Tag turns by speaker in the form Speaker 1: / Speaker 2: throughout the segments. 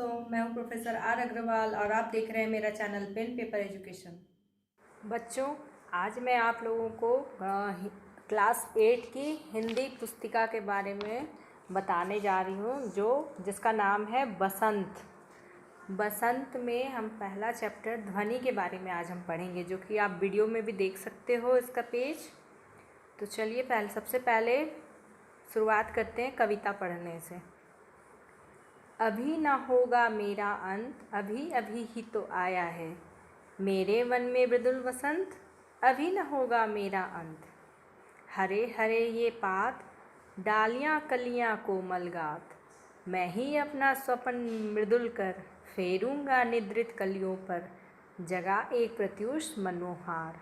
Speaker 1: दोस्तों, मैं हूं प्रोफेसर आर अग्रवाल और आप देख रहे हैं मेरा चैनल पेन पेपर एजुकेशन। बच्चों, आज मैं आप लोगों को क्लास 8 की हिंदी पुस्तिका के बारे में बताने जा रही हूं जिसका नाम है बसंत। बसंत में हम पहला चैप्टर ध्वनि के बारे में आज हम पढ़ेंगे, जो कि आप वीडियो में भी देख सकते हो इसका पेज। तो चलिए सबसे पहले शुरुआत करते हैं कविता पढ़ने से। अभी न होगा मेरा अंत, अभी अभी ही तो आया है मेरे मन में मृदुल वसंत, अभी न होगा मेरा अंत। हरे हरे ये पात, डालियाँ कलियाँ कोमल गात, मैं ही अपना स्वप्न मृदुल कर फेरूंगा निद्रित कलियों पर, जगा एक प्रत्युष मनोहार।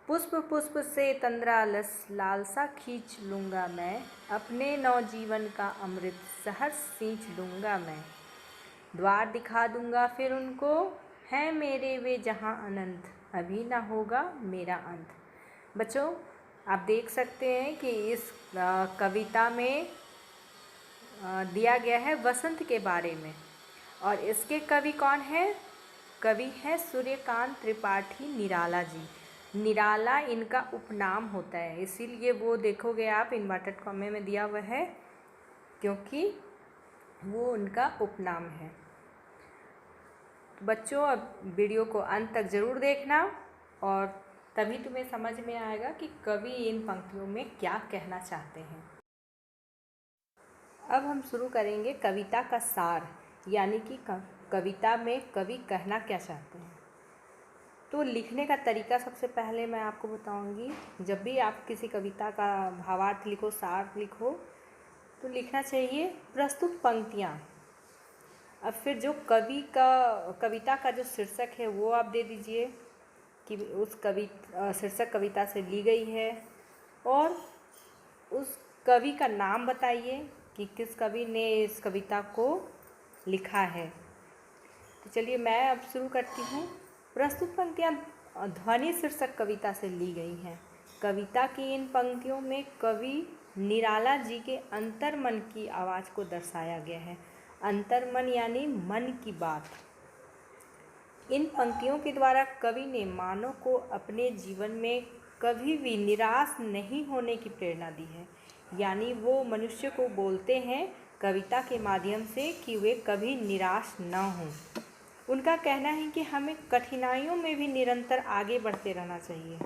Speaker 1: पुष्प पुष्प से तंद्रालस लालसा खींच लूँगा मैं, अपने नवजीवन का अमृत सहर्ष सींच लूँगा मैं। द्वार दिखा दूँगा फिर उनको, हैं मेरे वे जहाँ अनंत, अभी ना होगा मेरा अंत। बच्चों, आप देख सकते हैं कि इस कविता में दिया गया है वसंत के बारे में, और इसके कवि कौन है? कवि है सूर्यकांत त्रिपाठी निराला जी। निराला इनका उपनाम होता है, इसीलिए वो देखोगे आप इन्वर्टेड कॉमे में दिया हुआ है, क्योंकि वो उनका उपनाम है। बच्चों, अब वीडियो को अंत तक ज़रूर देखना, और तभी तुम्हें समझ में आएगा कि कवि इन पंक्तियों में क्या कहना चाहते हैं। अब हम शुरू करेंगे कविता का सार, यानी कि कविता में कवि कहना क्या चाहते हैं। तो लिखने का तरीका सबसे पहले मैं आपको बताऊंगी। जब भी आप किसी कविता का भावार्थ लिखो, सार लिखो, तो लिखना चाहिए प्रस्तुत पंक्तियाँ। अब फिर जो कविता का जो शीर्षक है वो आप दे दीजिए कि उस शीर्षक कविता से ली गई है, और उस कवि का नाम बताइए कि किस कवि ने इस कविता को लिखा है। तो चलिए मैं अब शुरू करती हूँ। प्रस्तुत पंक्तियाँ ध्वनि शीर्षक कविता से ली गई हैं। कविता की इन पंक्तियों में कवि निराला जी के अंतर्मन की आवाज़ को दर्शाया गया है। अंतर्मन यानी मन की बात। इन पंक्तियों के द्वारा कवि ने मानव को अपने जीवन में कभी भी निराश नहीं होने की प्रेरणा दी है। यानी वो मनुष्य को बोलते हैं कविता के माध्यम से कि वे कभी निराश न हों। उनका कहना है कि हमें कठिनाइयों में भी निरंतर आगे बढ़ते रहना चाहिए।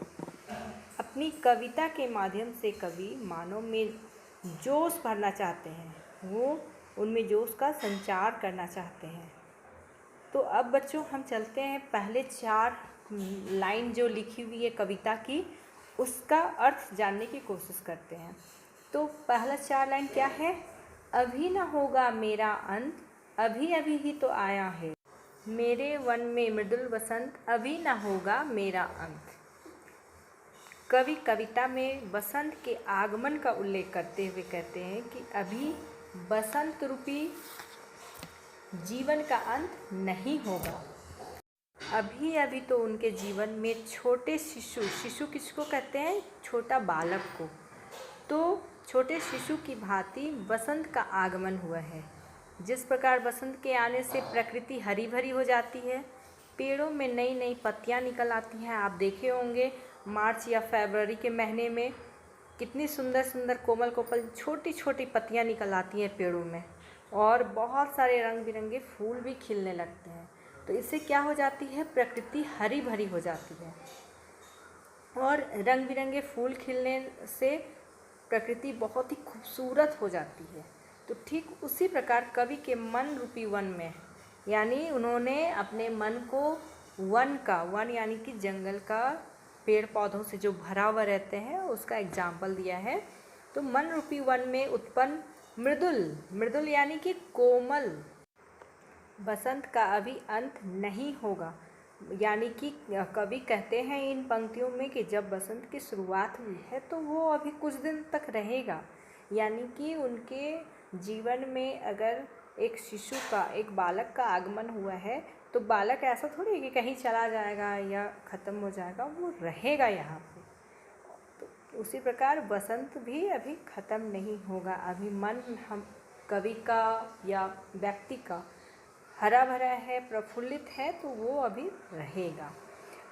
Speaker 1: अपनी कविता के माध्यम से कवि मानव में जोश भरना चाहते हैं, वो उनमें जोश का संचार करना चाहते हैं। तो अब बच्चों, हम चलते हैं पहले 4 लाइन जो लिखी हुई है कविता की, उसका अर्थ जानने की कोशिश करते हैं। तो पहला 4 लाइन क्या है? अभी न होगा मेरा अंत, अभी अभी ही तो आया है मेरे वन में मृदुल वसंत, अभी न होगा मेरा अंत। कवि कविता में बसंत के आगमन का उल्लेख करते हुए कहते हैं कि अभी बसंत रूपी जीवन का अंत नहीं होगा। अभी अभी तो उनके जीवन में छोटे शिशु किसको कहते हैं? छोटा बालक को। तो छोटे शिशु की भांति बसंत का आगमन हुआ है। जिस प्रकार बसंत के आने से प्रकृति हरी भरी हो जाती है, पेड़ों में नई नई पत्तियां निकल आती हैं। आप देखे होंगे मार्च या फरवरी के महीने में कितनी सुंदर सुंदर कोमल कोमल छोटी छोटी पत्तियां निकल आती हैं पेड़ों में, और बहुत सारे रंग बिरंगे फूल भी खिलने लगते हैं। तो इससे क्या हो जाती है? प्रकृति हरी भरी हो जाती है, और रंग बिरंगे फूल खिलने से प्रकृति बहुत ही खूबसूरत हो जाती है। तो ठीक उसी प्रकार कवि के मन रूपी वन में, यानी उन्होंने अपने मन को वन यानी कि जंगल का, पेड़ पौधों से जो भरा हुआ रहते हैं, उसका एग्जाम्पल दिया है। तो मन रूपी वन में उत्पन्न मृदुल यानी कि कोमल बसंत का अभी अंत नहीं होगा। यानी कि कवि कहते हैं इन पंक्तियों में कि जब बसंत की शुरुआत हुई है तो वो अभी कुछ दिन तक रहेगा। यानी कि उनके जीवन में अगर एक शिशु का, एक बालक का आगमन हुआ है, तो बालक ऐसा थोड़ी है कि कहीं चला जाएगा या ख़त्म हो जाएगा, वो रहेगा यहाँ पे। तो उसी प्रकार बसंत भी अभी ख़त्म नहीं होगा। अभी मन हम कवि का या व्यक्ति का हरा भरा है, प्रफुल्लित है, तो वो अभी रहेगा।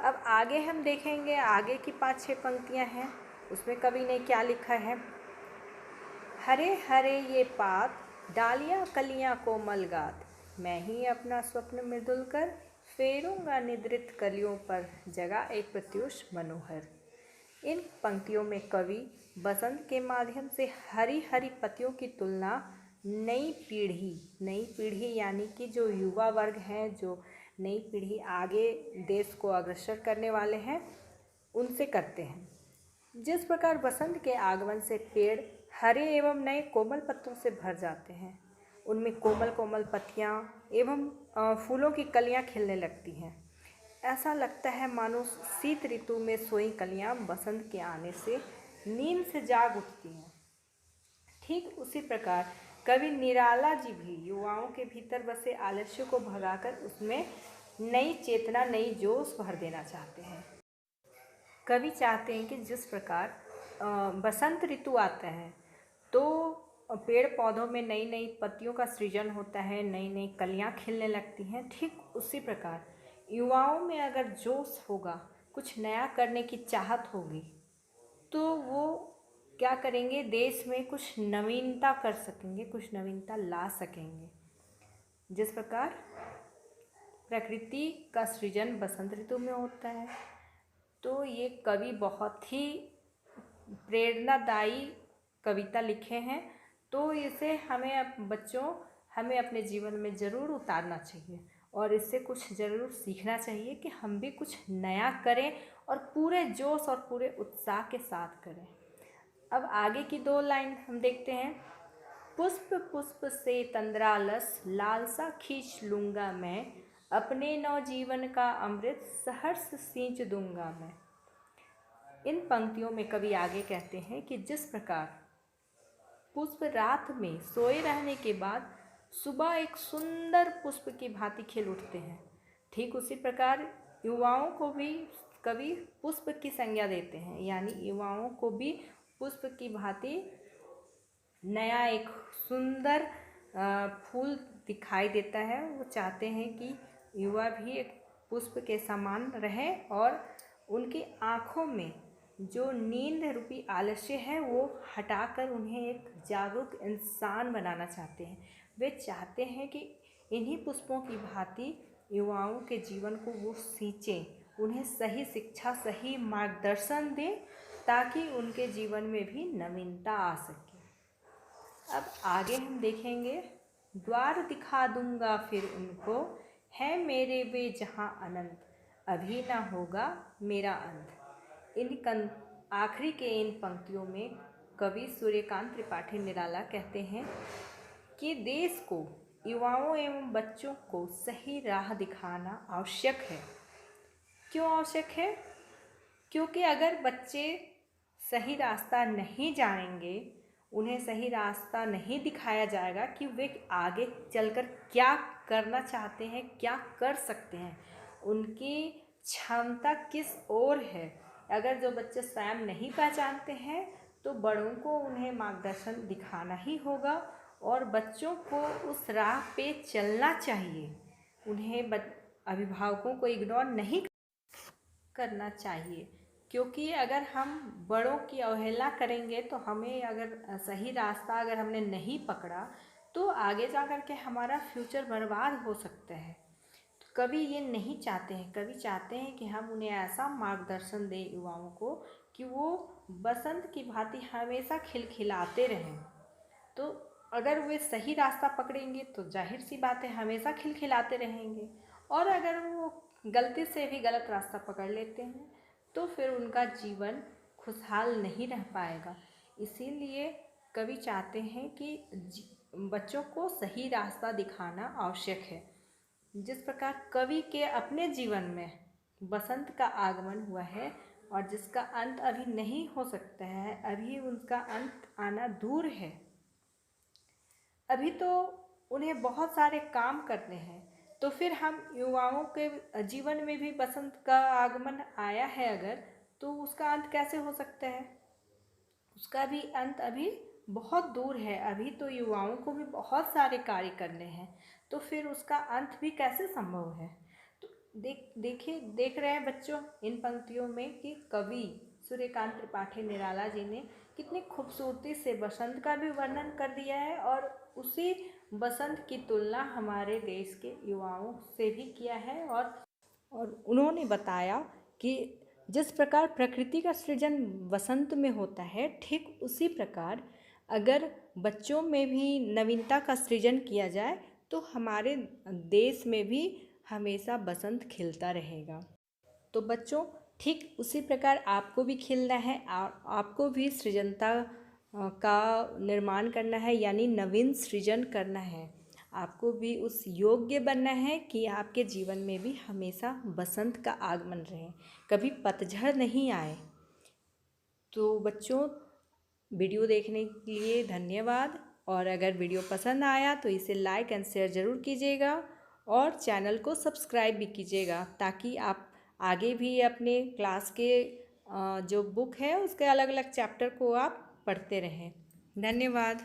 Speaker 1: अब आगे हम देखेंगे, आगे की 5-6 पंक्तियां हैं, उसमें कवि ने क्या लिखा है। हरे हरे ये पात, डालियां कलियां कोमल गात, मैं ही अपना स्वप्न मृदुल कर, फेरूंगा निद्रित कलियों पर, जगा एक प्रत्युष मनोहर। इन पंक्तियों में कवि बसंत के माध्यम से हरी हरी पत्तियों की तुलना नई पीढ़ी यानी कि जो युवा वर्ग हैं, जो नई पीढ़ी आगे देश को अग्रसर करने वाले हैं, उनसे करते हैं। जिस प्रकार बसंत के आगमन से पेड़ हरे एवं नए कोमल पत्तों से भर जाते हैं, उनमें कोमल कोमल पत्तियां एवं फूलों की कलियां खिलने लगती हैं। ऐसा लगता है मानो शीत ऋतु में सोई कलियां बसंत के आने से नींद से जाग उठती हैं। ठीक उसी प्रकार कवि निराला जी भी युवाओं के भीतर बसे आलस्य को भगाकर उसमें नई चेतना, नई जोश भर देना चाहते हैं। कवि चाहते हैं कि जिस प्रकार बसंत ऋतु आता है तो पेड़ पौधों में नई नई पत्तियों का सृजन होता है, नई नई कलियां खिलने लगती हैं। ठीक उसी प्रकार युवाओं में अगर जोश होगा, कुछ नया करने की चाहत होगी, तो वो क्या करेंगे, देश में कुछ नवीनता कर सकेंगे, कुछ नवीनता ला सकेंगे। जिस प्रकार प्रकृति का सृजन बसंत ऋतु में होता है, तो ये कवि बहुत ही प्रेरणादायी कविता लिखे हैं। तो इसे हमें अपने जीवन में ज़रूर उतारना चाहिए और इससे कुछ ज़रूर सीखना चाहिए कि हम भी कुछ नया करें और पूरे जोश और पूरे उत्साह के साथ करें। अब आगे की 2 लाइन हम देखते हैं। पुष्प पुष्प से तंद्रालस, लालसा खींच लूँगा मैं, अपने नवजीवन का अमृत सहर्ष सींच दूँगा मैं। इन पंक्तियों में कवि आगे कहते हैं कि जिस प्रकार पुष्प रात में सोए रहने के बाद सुबह एक सुंदर पुष्प की भांति खिल उठते हैं, ठीक उसी प्रकार युवाओं को भी कवि पुष्प की संज्ञा देते हैं, यानी युवाओं को भी पुष्प की भांति नया एक सुंदर फूल दिखाई देता है। वो चाहते हैं कि युवा भी एक पुष्प के समान रहें और उनकी आँखों में जो नींद रूपी आलस्य है वो हटाकर उन्हें एक जागरूक इंसान बनाना चाहते हैं। वे चाहते हैं कि इन्हीं पुष्पों की भांति युवाओं के जीवन को वो सींचें, उन्हें सही शिक्षा, सही मार्गदर्शन दें, ताकि उनके जीवन में भी नवीनता आ सके। अब आगे हम देखेंगे, द्वार दिखा दूंगा फिर उनको, है मेरे वे जहाँ अनंत, अभी ना होगा मेरा अंत। आखिरी के इन पंक्तियों में कवि सूर्यकांत त्रिपाठी निराला कहते हैं कि देश को, युवाओं एवं बच्चों को सही राह दिखाना आवश्यक है। क्यों आवश्यक है? क्योंकि अगर बच्चे सही रास्ता नहीं जानेंगे, उन्हें सही रास्ता नहीं दिखाया जाएगा कि वे आगे चलकर क्या करना चाहते हैं, क्या कर सकते हैं, उनकी क्षमता किस ओर है, अगर जो बच्चे स्वयं नहीं पहचानते हैं तो बड़ों को उन्हें मार्गदर्शन दिखाना ही होगा और बच्चों को उस राह पे चलना चाहिए। उन्हें अभिभावकों को इग्नोर नहीं करना चाहिए, क्योंकि अगर हम बड़ों की अवहेलना करेंगे तो हमें अगर सही रास्ता अगर हमने नहीं पकड़ा तो आगे जा कर के हमारा फ्यूचर बर्बाद हो सकता है। तो कवि ये नहीं चाहते हैं। कवि चाहते हैं कि हम उन्हें ऐसा मार्गदर्शन दें युवाओं को कि वो बसंत की भांति हमेशा खिलखिलाते रहें। तो अगर वे सही रास्ता पकड़ेंगे तो जाहिर सी बात है हमेशा खिलखिलाते रहेंगे, और अगर वो गलती से भी गलत रास्ता पकड़ लेते हैं तो फिर उनका जीवन खुशहाल नहीं रह पाएगा। इसीलिए कवि चाहते हैं कि बच्चों को सही रास्ता दिखाना आवश्यक है। जिस प्रकार कवि के अपने जीवन में बसंत का आगमन हुआ है और जिसका अंत अभी नहीं हो सकता है, अभी उनका अंत आना दूर है, अभी तो उन्हें बहुत सारे काम करने हैं, तो फिर हम युवाओं के जीवन में भी बसंत का आगमन आया है अगर, तो उसका अंत कैसे हो सकता है? उसका भी अंत अभी बहुत दूर है। अभी तो युवाओं को भी बहुत सारे कार्य करने हैं। तो फिर उसका अंत भी कैसे संभव है। तो देख रहे हैं बच्चों इन पंक्तियों में कि कवि सूर्यकांत त्रिपाठी निराला जी ने कितनी खूबसूरती से बसंत का भी वर्णन कर दिया है और उसी बसंत की तुलना हमारे देश के युवाओं से भी किया है। और उन्होंने बताया कि जिस प्रकार प्रकृति का सृजन वसंत में होता है, ठीक उसी प्रकार अगर बच्चों में भी नवीनता का सृजन किया जाए तो हमारे देश में भी हमेशा बसंत खिलता रहेगा। तो बच्चों ठीक उसी प्रकार आपको भी खिलना है, आपको भी सृजनता का निर्माण करना है, यानी नवीन सृजन करना है। आपको भी उस योग्य बनना है कि आपके जीवन में भी हमेशा बसंत का आगमन रहे, कभी पतझड़ नहीं आए। तो बच्चों वीडियो देखने के लिए धन्यवाद, और अगर वीडियो पसंद आया तो इसे लाइक एंड शेयर ज़रूर कीजिएगा और चैनल को सब्सक्राइब भी कीजिएगा, ताकि आप आगे भी अपने क्लास के जो बुक है उसके अलग अलग चैप्टर को आप पढ़ते रहें। धन्यवाद।